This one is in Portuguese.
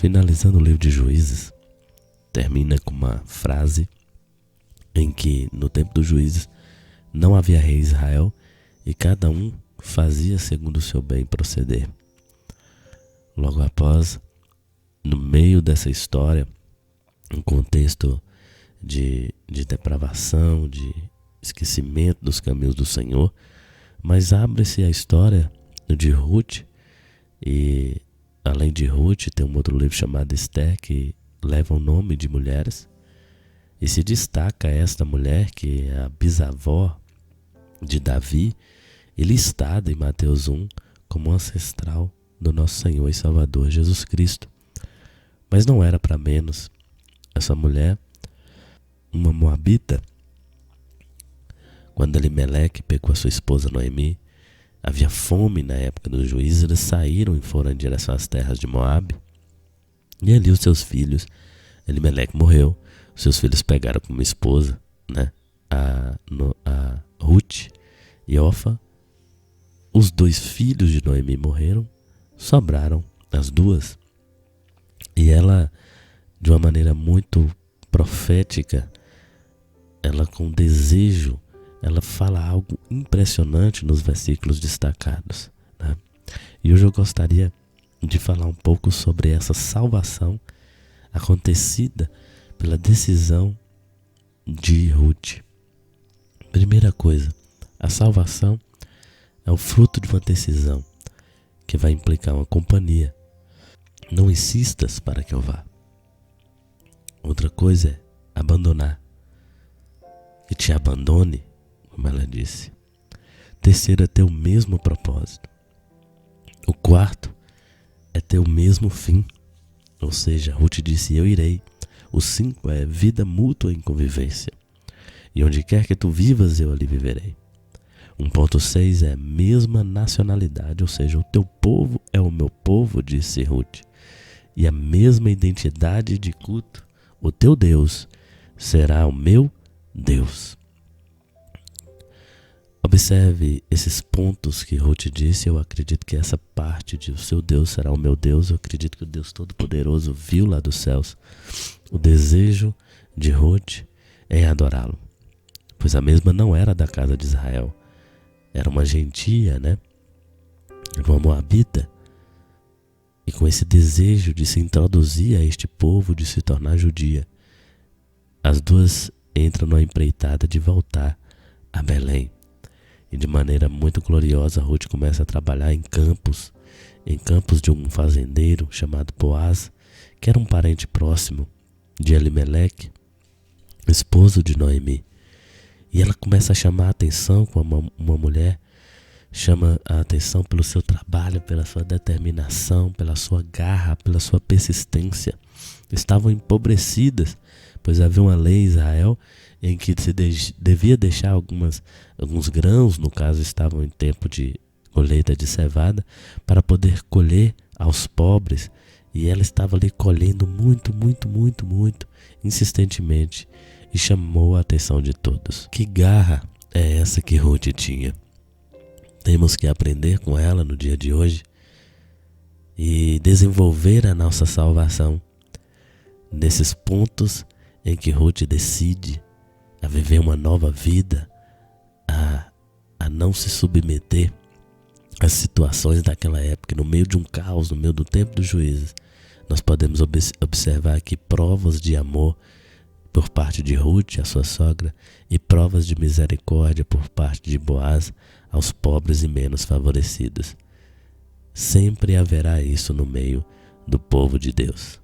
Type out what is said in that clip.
Finalizando o livro de Juízes, termina com uma frase em que no tempo dos juízes não havia rei em Israel e cada um fazia segundo o seu bem proceder. Logo após, no meio dessa história, um contexto de depravação, de esquecimento dos caminhos do Senhor, mas abre-se a história de Ruth, e além de Ruth tem um outro livro chamado Esther, que leva o nome de mulheres, e se destaca esta mulher, que é a bisavó de Davi, e listada em Mateus 1 como ancestral do nosso Senhor e Salvador Jesus Cristo. Mas não era para menos. Essa mulher, uma moabita, quando Elimeleque pegou a sua esposa Noemi, havia fome na época dos juízes, eles saíram e foram em direção às terras de Moabe, e ali os seus filhos, Elimeleque morreu, os seus filhos pegaram como esposa, a Ruth e Orfa. Os 2 filhos de Noemi morreram, sobraram as 2. E ela, de uma maneira muito profética, ela com desejo, ela fala algo impressionante nos versículos destacados, E hoje eu gostaria de falar um pouco sobre essa salvação acontecida pela decisão de Ruth. Primeira coisa, a salvação é o fruto de uma decisão que vai implicar uma companhia. Não insistas para que eu vá. Outra coisa é abandonar. Que te abandone, como ela disse. Terceiro é ter o mesmo propósito. O quarto é ter o mesmo fim. Ou seja, Ruth disse, eu irei. O 5 é vida mútua em convivência. E onde quer que tu vivas, eu ali viverei. 1.6 é mesma nacionalidade, ou seja, o teu povo é o meu povo, disse Ruth. E a mesma identidade de culto, o teu Deus será o meu Deus. Observe esses pontos que Ruth disse. Eu acredito que essa parte de o seu Deus será o meu Deus, eu acredito que o Deus Todo-Poderoso viu lá dos céus o desejo de Ruth em adorá-lo, pois a mesma não era da casa de Israel, era uma gentia, uma moabita, e com esse desejo de se introduzir a este povo, de se tornar judia, as 2 entram numa empreitada de voltar a Belém. E de maneira muito gloriosa, Ruth começa a trabalhar em campos de um fazendeiro chamado Boaz, que era um parente próximo de Elimeleque, esposo de Noemi. E ela começa a chamar a atenção, como uma mulher chama a atenção pelo seu trabalho, pela sua determinação, pela sua garra, pela sua persistência. Estavam empobrecidas, pois havia uma lei em Israel em que se devia deixar alguns grãos, no caso estavam em tempo de colheita de cevada, para poder colher aos pobres, e ela estava ali colhendo muito, insistentemente, e chamou a atenção de todos. Que garra é essa que Ruth tinha? Temos que aprender com ela no dia de hoje e desenvolver a nossa salvação nesses pontos em que Ruth decide a viver uma nova vida, a não se submeter às situações daquela época. No meio de um caos, no meio do tempo dos juízes, nós podemos observar aqui provas de amor por parte de Ruth, a sua sogra, e provas de misericórdia por parte de Boaz aos pobres e menos favorecidos. Sempre haverá isso no meio do povo de Deus.